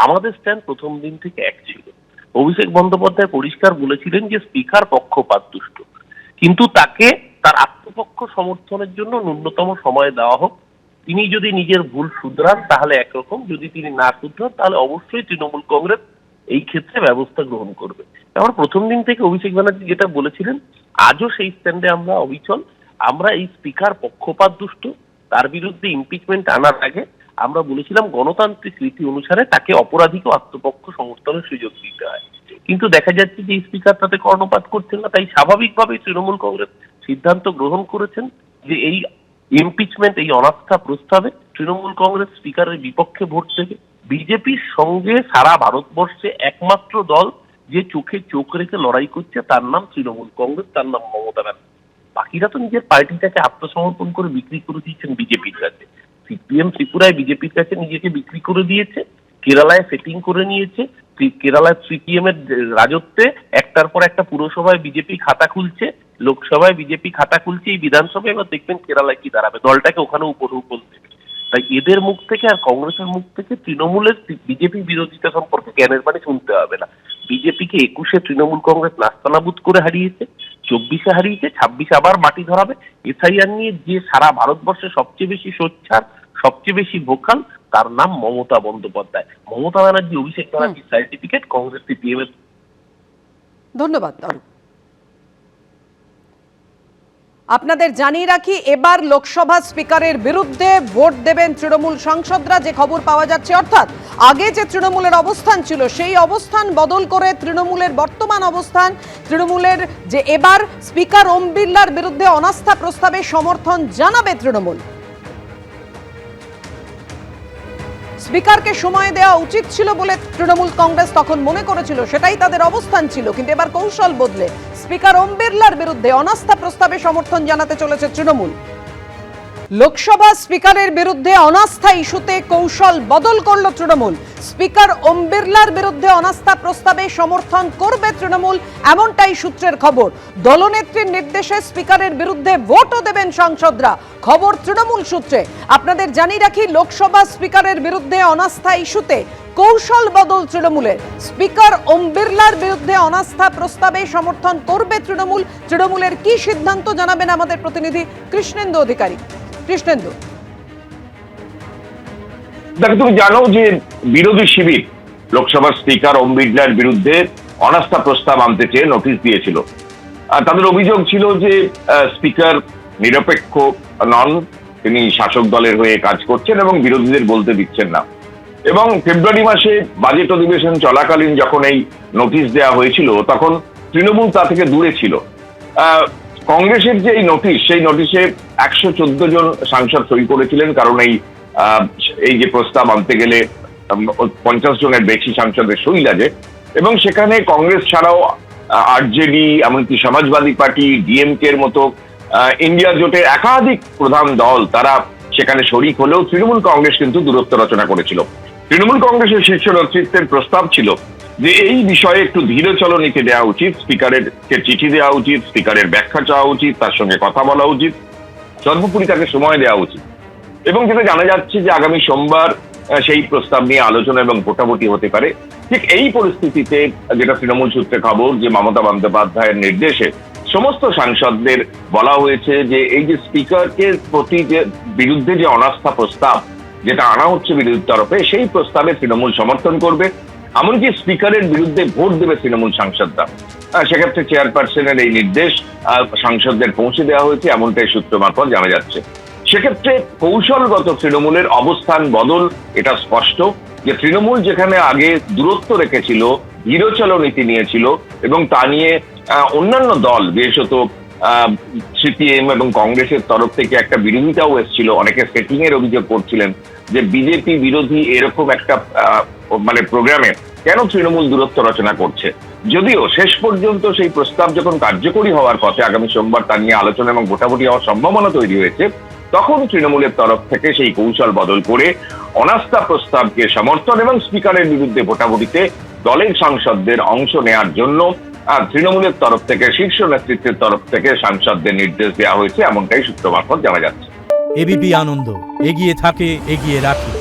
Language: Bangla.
আমাদের স্ট্যান্ড প্রথম দিন থেকে এক ছিল। অভিষেক বন্দ্যোপাধ্যায় পরিষ্কার বলেছিলেন যে স্পিকার পক্ষপাত দুষ্ট, কিন্তু তাকে তার আত্মপক্ষ সমর্থনের জন্য ন্যূনতম সময় দেওয়া হোক। তিনি যদি নিজের ভুল শুধরান তাহলে একরকম, যদি তিনি না শুধরান তাহলে অবশ্যই তৃণমূল কংগ্রেস এই ক্ষেত্রে ব্যবস্থা গ্রহণ করবে। আমার প্রথম দিন থেকে অভিষেক ব্যানার্জি যেটা বলেছিলেন, আজও সেই স্ট্যান্ডে আমরা অবিচল। আমরা এই স্পিকার পক্ষপাত দুষ্ট, তার বিরুদ্ধে ইমপিচমেন্ট আনার আগে আমরা বলেছিলাম গণতান্ত্রিক রীতি অনুসারে তাকে অপরাধীকে আত্মপক্ষ সমর্থনের সুযোগ দিতে হয়। কিন্তু দেখা যাচ্ছে যে স্পিকার তাতে কর্ণপাত করছেন না, তাই স্বাভাবিকভাবেই তৃণমূল কংগ্রেস সিদ্ধান্ত গ্রহণ করেছেন যে এই ইমপিচমেন্ট, এই অনাস্থা প্রস্তাবে তৃণমূল কংগ্রেস স্পিকারের বিপক্ষে ভোট দেবে। বিজেপির সঙ্গে সারা ভারতবর্ষে একমাত্র দল যে চোখে চোখ রেখে লড়াই করছে তার নাম তৃণমূল কংগ্রেস, তার নাম মমতা ব্যানার্জি। বাকিরা তো নিজের পার্টিটাকে আত্মসমর্পণ করে বিক্রি করে দিয়েছেন বিজেপির কাছে। সিপিএম ত্রিপুরায় বিজেপির কাছে নিজেকে বিক্রি করে দিয়েছে, কেরালায় সেটিং করে নিয়েছে। কেরালায় সিপিএম এর রাজত্বে একটার পর একটা পুরসভায় বিজেপি খাতা খুলছে, লোকসভায় বিজেপি খাতা খুলছে, এই বিধানসভায় এবার দেখবেন কেরালায় কি দাঁড়াবে, দলটাকে ওখানে উপর দেবে। তাই এদের মুখ থেকে আর কংগ্রেসের মুখ থেকে তৃণমূলের বিজেপি বিরোধিতা সম্পর্কে জ্ঞানের বাণী শুনতে হবে না। বিজেপিকে 21-এ তৃণমূল কংগ্রেস নাস্তানাবুদ করে হারিয়েছে, 24-এ হারিয়েছে, 26-এ আবার মাটি ধরাবে। এসআইআর নিয়ে যে সারা ভারতবর্ষে সবচেয়ে বেশি সোচ্চার, সবচেয়ে বেশি ভোকাল, তার নাম মমতা বন্দ্যোপাধ্যায়। মমতা ব্যানার্জি, অভিষেক ব্যানার্জির সার্টিফিকেট কংগ্রেস সিপিএম এর। ধন্যবাদ অরূপ। আপনাদের জানিয়ে রাখি, এবার লোকসভা স্পিকারের বিরুদ্ধে ভোট দেবেন তৃণমূল সাংসদরা, যে খবর পাওয়া যাচ্ছে। অর্থাৎ আগে যে তৃণমূলের অবস্থান ছিল সেই অবস্থান বদল করে তৃণমূলের বর্তমান অবস্থান, তৃণমূলের যে এবার স্পিকার ওম বিড়লার বিরুদ্ধে অনাস্থা প্রস্তাবে সমর্থন জানাবে তৃণমূল। স্পিকারকে সময় দেওয়া উচিত ছিল বলে তৃণমূল কংগ্রেস তখন মনে করেছিল, সেটাই তাদের অবস্থান ছিল। কিন্তু এবার কৌশল বদলে স্পিকার ওম বিড়লার বিরুদ্ধে অনাস্থা প্রস্তাবে সমর্থন জানাতে চলেছে তৃণমূল। লোকসভা স্পিকারের বিরুদ্ধে অনাস্থা ইস্যুতে কৌশল বদল করল তৃণমূল। স্পিকার ওম বিড়লার বিরুদ্ধে অনাস্থা প্রস্তাবে সমর্থন করবে তৃণমূল, এমনটাই সূত্রের খবর। দলনেত্রীর নির্দেশে স্পিকারের বিরুদ্ধে ভোটও দেবেন সাংসদরা, খবর তৃণমূল সূত্রে। আপনাদের জানিয়ে রাখি, লোকসভা স্পিকারের বিরুদ্ধে অনাস্থা ইস্যুতে কৌশল বদল তৃণমূলের। স্পিকার ওম বিড়লার বিরুদ্ধে অনাস্থা প্রস্তাবে সমর্থন করবে তৃণমূল। তৃণমূলের কি সিদ্ধান্ত জানাবেন আমাদের প্রতিনিধি কৃষ্ণেন্দু অধিকারী। কৃষ্ণেন্দু, দেখো, তুমি জানো যে বিরোধী শিবির লোকসভার স্পিকার ওম বিড়লার বিরুদ্ধে অনাস্থা প্রস্তাব আনতে চেয়ে নোটিশ দিয়েছিল। তাদের অভিযোগ ছিল যে স্পিকার নিরপেক্ষ নন, তিনি শাসক দলের হয়ে কাজ করছেন এবং বিরোধীদের বলতে দিচ্ছেন না। এবং ফেব্রুয়ারি মাসে বাজেট অধিবেশন চলাকালীন যখন এই নোটিশ দেওয়া হয়েছিল তখন তৃণমূল তা থেকে দূরে ছিল। কংগ্রেসের যে এই নোটিশ, সেই নোটিশে 114 জন সাংসদ সই করেছিলেন, কারণ এই যে প্রস্তাব আনতে গেলে 50 জনের বেশি সাংসদের সই লাগে। এবং সেখানে কংগ্রেস ছাড়াও আরজেডি, এমনকি সমাজবাদী পার্টি, ডিএমকে এর মতো ইন্ডিয়া জোটের একাধিক প্রধান দল তারা সেখানে শরিক হলেও তৃণমূল কংগ্রেস কিন্তু দূরত্ব রচনা করেছিল। তৃণমূল কংগ্রেসের শীর্ষ নেতৃত্বের প্রস্তাব ছিল যে এই বিষয়ে একটু ধীর চলনীতি দেওয়া উচিত, স্পিকারের চিঠি দেওয়া উচিত, স্পিকারের ব্যাখ্যা চাওয়া উচিত, তার সঙ্গে কথা বলা উচিত, সর্বোপরি তাকে সময় দেওয়া উচিত। এবং যেটা জানা যাচ্ছে যে আগামী সোমবার সেই প্রস্তাব নিয়ে আলোচনা এবং ভোটাভুটি হতে পারে। ঠিক এই পরিস্থিতিতে যেটা তৃণমূল সূত্রে খবর, যে মমতা বন্দ্যোপাধ্যায়ের নির্দেশে সমস্ত সাংসদদের বলা হয়েছে যে এই যে স্পিকারকে প্রতি যে বিরুদ্ধে যে অনাস্থা প্রস্তাব যেটা আনা হচ্ছে বিরোধী তরফে, সেই প্রস্তাবে তৃণমূল সমর্থন করবে। এমনকি স্পিকারের বিরুদ্ধে ভোট দেবে তৃণমূল সাংসদরা। সেক্ষেত্রে চেয়ারপারসনের এই নির্দেশ সাংসদদের পৌঁছে দেওয়া হয়েছে, এমনটাই সূত্র মারফত জানা যাচ্ছে। সেক্ষেত্রে কৌশলগত তৃণমূলের অবস্থান বদল এটা স্পষ্ট, যে তৃণমূল যেখানে আগে দূরত্ব রেখেছিল, ধীরচল নীতি নিয়েছিল এবং তা নিয়ে অন্যান্য দল, বিশেষত সিপিএম এবং কংগ্রেসের তরফ থেকে একটা বিরোধিতাও এসেছিল। অনেকে সেটিং এর অভিযোগ করছিলেন যে বিজেপি বিরোধী এরকম একটা প্রোগ্রামে কেন তৃণমূল দূরত্ব রচনা করছে। যদিও শেষ পর্যন্ত সেই প্রস্তাব যখন কার্যকরী হওয়ার পথে, আগামী সোমবার তা নিয়ে আলোচনা এবং ভোটাভুটি হওয়ার সম্ভাবনা তৈরি হয়েছে, তখন তৃণমূলের তরফ থেকে সেই কৌশল বদল করে অনাস্থা প্রস্তাবকে সমর্থন এবং স্পিকারের বিরুদ্ধে ভোটাভুটিতে দলের সাংসদদের অংশ নেওয়ার জন্য তৃণমূলের তরফ থেকে, শীর্ষ নেতৃত্বের তরফ থেকে সাংসদদের নির্দেশ দেওয়া হয়েছে, এমনটাই সূত্র মারফত জানা যাচ্ছে। এবিপি আনন্দ, এগিয়ে থাকে, এগিয়ে রাখে।